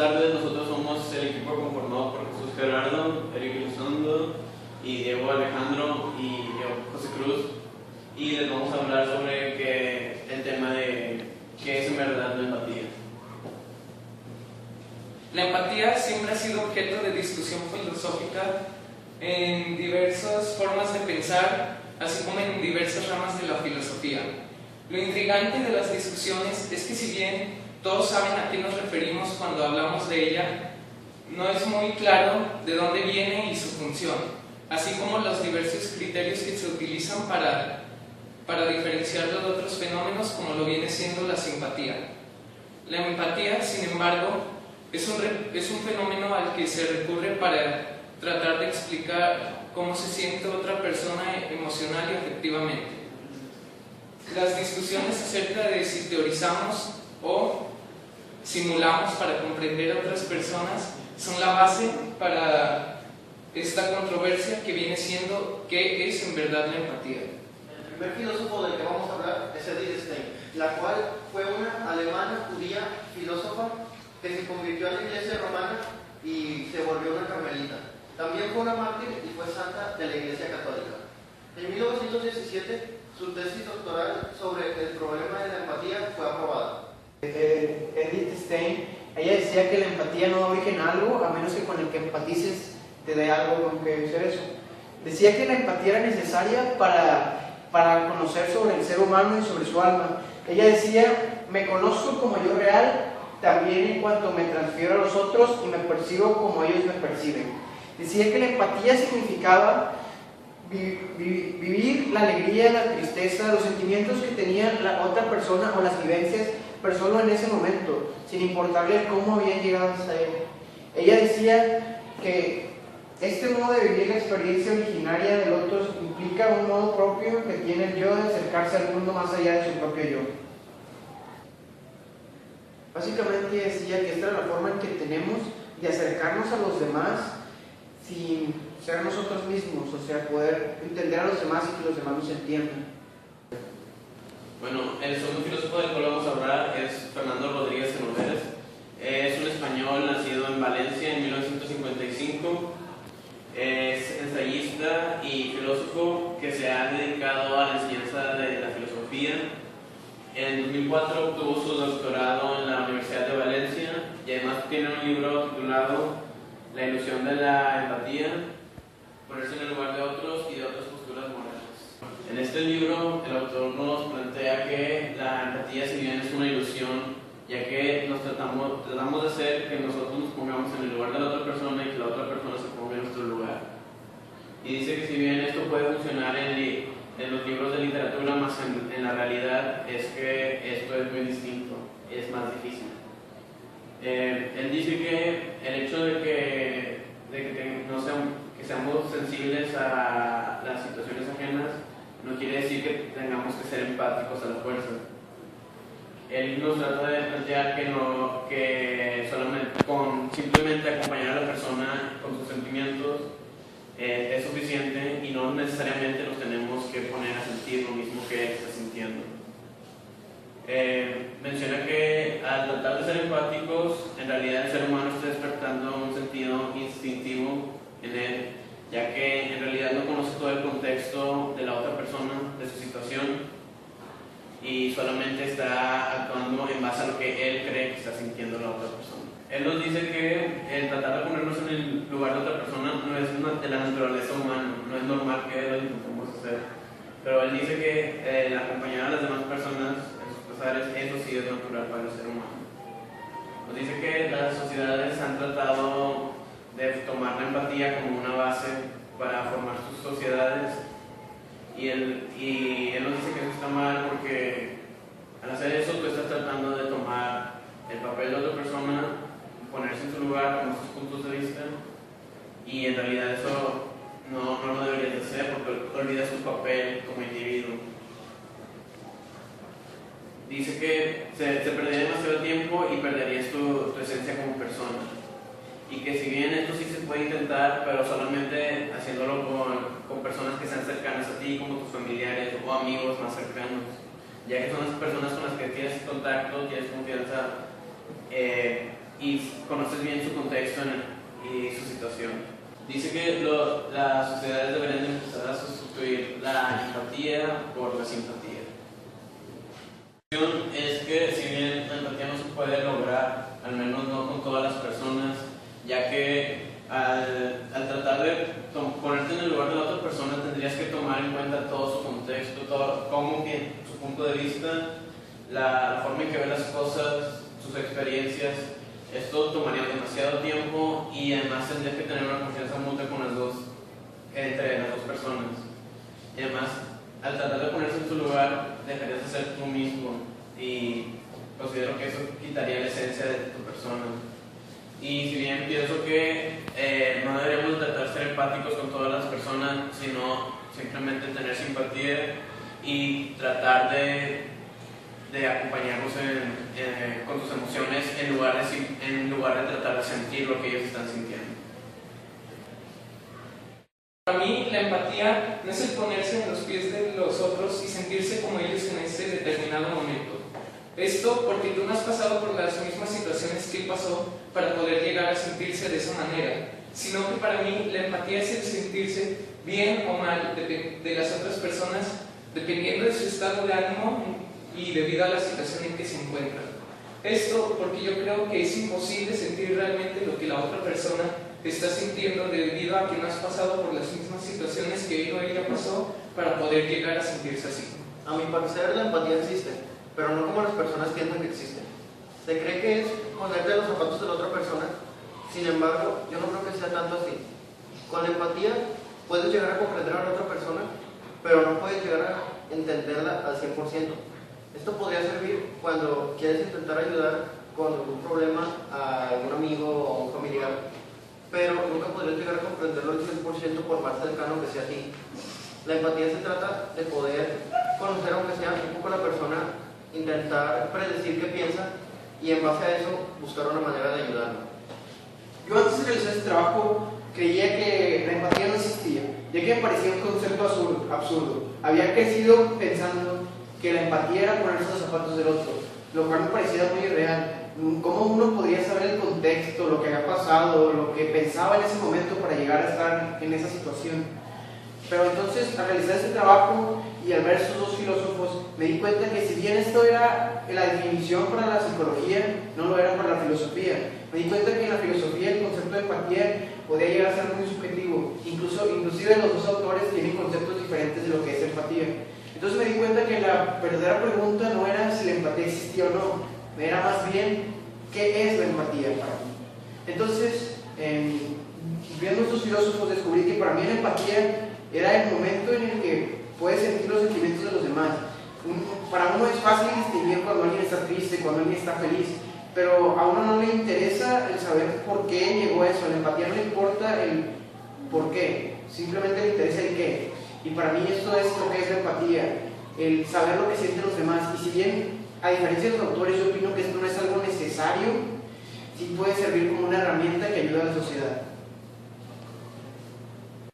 tardes, nosotros somos el equipo conformado por Jesús Gerardo, Eric Elizondo y Diego Alejandro y yo, José Cruz, y les vamos a hablar sobre el tema de qué es en verdad la empatía. La empatía siempre ha sido objeto de discusión filosófica en diversas formas de pensar, así como en diversas ramas de la filosofía. Lo intrigante de las discusiones es que si bien todos saben a qué nos referimos cuando hablamos de ella, no es muy claro de dónde viene y su función, así como los diversos criterios que se utilizan para diferenciarlo de otros fenómenos como lo viene siendo la simpatía. La empatía, sin embargo, es un fenómeno al que se recurre para tratar de explicar cómo se siente otra persona emocional y afectivamente. Las discusiones acerca de si teorizamos o simulamos para comprender a otras personas son la base para esta controversia que viene siendo ¿qué es en verdad la empatía? El primer filósofo del que vamos a hablar es Edith Stein, la cual fue una alemana judía filósofa que se convirtió a la iglesia romana y se volvió una carmelita. También fue una mártir y fue santa de la iglesia católica. En 1917, su tesis doctoral sobre el problema de la empatía fue aprobada. Edith Stein, ella decía que la empatía no da origen a algo a menos que con el que empatices te dé algo con que hacer eso. Decía que la empatía era necesaria para conocer sobre el ser humano y sobre su alma. Ella decía, me conozco como yo real, también en cuanto me transfiero a los otros y me percibo como ellos me perciben. Decía que la empatía significaba vivir la alegría, la tristeza, los sentimientos que tenía la otra persona o las vivencias, pero solo en ese momento, sin importarle cómo habían llegado hasta él. Ella decía que este modo de vivir la experiencia originaria del otro implica un modo propio que tiene el yo de acercarse al mundo más allá de su propio yo. Básicamente ella decía que esta era la forma en que tenemos de acercarnos a los demás sin ser nosotros mismos, o sea, poder entender a los demás y que los demás nos entiendan. Bueno, el segundo filósofo del cual vamos a hablar es Fernando Rodríguez Genoveres. Es un español nacido en Valencia en 1955. Es ensayista y filósofo que se ha dedicado a la enseñanza de la filosofía. En 2004 obtuvo su doctorado en la Universidad de Valencia y además tiene un libro titulado La ilusión de la empatía, ponerse en el lugar de otros y de otras posturas morales. En este libro el autor nos plantea que la empatía, si bien es una ilusión, ya que tratamos de hacer que nosotros nos pongamos en el lugar de la otra persona y que la otra persona se ponga en nuestro lugar. Y dice que si bien esto puede funcionar en los libros de literatura, más en la realidad es que esto es muy distinto, es más difícil. Él dice que el hecho de que seamos sensibles a las situaciones ajenas no quiere decir que tengamos que ser empáticos a la fuerza. Él nos trata de plantear que simplemente acompañar a la persona con sus sentimientos es suficiente y no necesariamente nos tenemos que poner a sentir lo mismo que él está sintiendo. Menciona que al tratar de ser empáticos, en realidad el ser humano está despertando un sentido instintivo en él, ya que en realidad no conoce todo el contexto de la otra persona, de su situación, y solamente está actuando en base a lo que él cree que está sintiendo la otra persona. Él nos dice que el tratar de ponernos en el lugar de otra persona no es de la naturaleza humana, no es normal que lo intentemos hacer, pero él dice que el acompañar a las demás personas en sus pesares, eso sí es natural para el ser humano. Nos dice que las sociedades han tratado de tomar la empatía como una base para formar sus sociedades, y él nos dice que eso está mal porque al hacer eso tú estás tratando de tomar el papel de otra persona, ponerse en su lugar con sus puntos de vista, y en realidad eso no lo deberías de hacer porque olvidas tu papel como individuo. Dice que se perdería demasiado tiempo y perderías tu esencia como persona, y que si bien esto sí se puede intentar, pero solamente haciéndolo con personas que sean cercanas a ti, como tus familiares o amigos más cercanos, ya que son las personas con las que tienes contacto, tienes confianza, y conoces bien su contexto y su situación. Dice que las sociedades deberían de empezar a sustituir la empatía por la simpatía. La cuestión es que si bien la empatía no se puede lograr, al menos no con todas las personas, ya que al tratar de ponerte en el lugar de la otra persona tendrías que tomar en cuenta todo su contexto, todo, cómo que su punto de vista, la forma en que ve las cosas, sus experiencias. Esto tomaría demasiado tiempo y además tendrías que tener una confianza mutua entre las dos personas. Y además, al tratar de ponerse en tu lugar, dejarías de ser tú mismo y considero que eso quitaría la esencia de tu persona. Y si bien pienso que no deberíamos tratar de ser empáticos con todas las personas, sino simplemente tener simpatía y tratar de acompañarlos con sus emociones en lugar de tratar de sentir lo que ellos están sintiendo. Para mí, la empatía no es el ponerse en los pies de los otros y sentirse como ellos en ese determinado momento. Esto porque tú no has pasado por las mismas situaciones que él pasó para poder llegar a sentirse de esa manera, sino que para mí la empatía es el sentirse bien o mal de las otras personas dependiendo de su estado de ánimo y debido a la situación en que se encuentran. Esto porque yo creo que es imposible sentir realmente lo que la otra persona está sintiendo debido a que no has pasado por las mismas situaciones que él o ella pasó para poder llegar a sentirse así. A mi parecer, la empatía existe, pero no como las personas piensan que existe. Se cree que es ponerte en los zapatos de la otra persona, sin embargo, yo no creo que sea tanto así. Con la empatía puedes llegar a comprender a la otra persona, pero no puedes llegar a entenderla al 100%. Esto podría servir cuando quieres intentar ayudar con algún problema a algún amigo o a un familiar, pero nunca podrías llegar a comprenderlo al 100% por más cercano que sea a ti. La empatía se trata de poder conocer, aunque sea un poco a la persona, intentar predecir qué piensa y en base a eso buscar una manera de ayudarlo. Yo antes de realizar este trabajo creía que la empatía no existía, ya que me parecía un concepto absurdo. Había crecido pensando que la empatía era ponerse los zapatos del otro, lo cual me parecía muy irreal. ¿Cómo uno podría saber el contexto, lo que había pasado, lo que pensaba en ese momento para llegar a estar en esa situación? Pero entonces, al realizar este trabajo y al ver estos dos filósofos, me di cuenta que si bien esto era la definición para la psicología, no lo era para la filosofía. Me di cuenta que en la filosofía el concepto de empatía podía llegar a ser muy subjetivo. Inclusive los dos autores tienen conceptos diferentes de lo que es empatía. Entonces me di cuenta que la verdadera pregunta no era si la empatía existía o no, era más bien qué es la empatía para mí. Entonces, viendo estos filósofos, descubrí que para mí la empatía era el momento en el que puedes sentir los sentimientos de los demás. Para uno es fácil distinguir cuando alguien está triste, cuando alguien está feliz, pero a uno no le interesa el saber por qué llegó a eso. La empatía no le importa el por qué, simplemente le interesa el qué. Y para mí esto es lo que es la empatía, el saber lo que sienten los demás. Y si bien, a diferencia de los autores, yo opino que esto no es algo necesario, sí puede servir como una herramienta que ayuda a la sociedad.